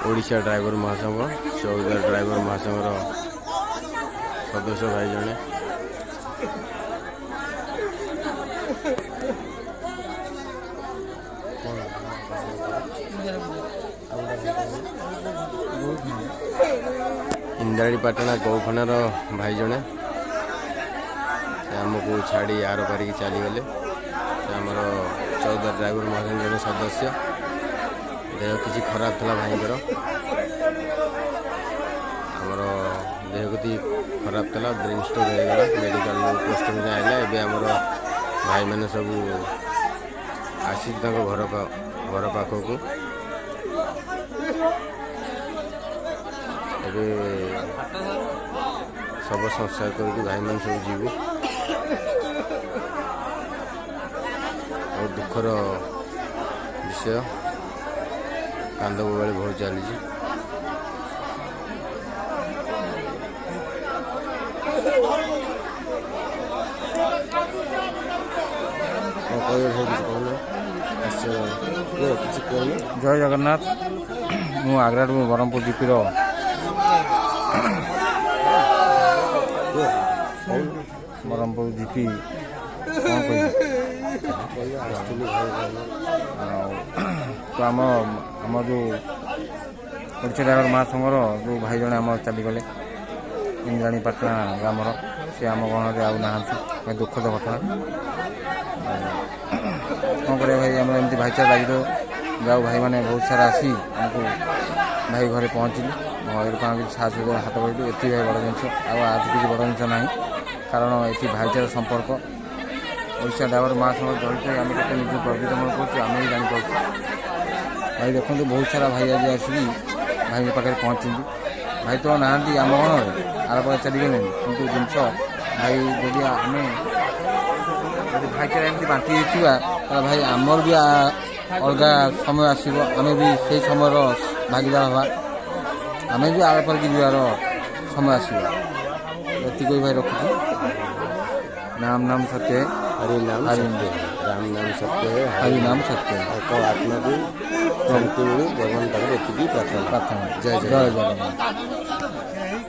Odisha driver महासंघ Chavdar driver महासंघर सदस्य भाई जने इंद्राणीपाटना गौखानार भाई जने आमको छाड़ी आर पारिक चलीगले आमर चौदार ड्राइवर महासंघ जन सदस्य देह किसी खराब था भाईर आमर देह कति खराब था ब्रेन स्ट्रोक होगा मेडिकल पोस्ट आइला एवं आमर भाई मैंने सब आसी घर पाखक सब संस्कार करके भाई मैंने सब जीवु और दुखर विषय कांद बोबाली बहुत चली जय जगन्नाथ मु आग्रा ब्रह्मपुर जीपीर ब्रह्मपुर जीपी कौन कह तो आम जो ओडिशा ड्राइवर महासंघर जो भाई जन आम चलीगले इंद्राणीपाटना ग्रामर सी आम गणरे आउ ना दुखद घटना कौन कर भाई आम एमती भाईचारा लगी तो जाओ भाई मैंने बहुत सारा आसी आमको भाई घरे पहुँचलु घर को साहस हाथ बढ़ू ये भाई बड़ जिन आज किसी बड़ जिन ना कारण ये भाईचारा संपर्क ओडिशा ड्राइवर महासंघ जड़ित आम के निज गर्वित मन कर आम ही जापार भाई देखो बहुत सारा भाई आज आसिक भाई पाखे पहुँची भाई तो ना आम गण आर पाखे चलीगले कि जिनस भाई जदि आम भाईचारा एमती बांटी भाई आमर भी अलग समय आसो आम भी से समय भागीदार हवा आम भी आर पर जीवार समय आसो भाई रखुच्छी नाम नाम सत्य हरि नाम सत्य राम नाम सत्य हरि नाम सत्य एक आत्मा को शांति मिलू भगवान पाखे प्रार्थना जय जगन्नाथ।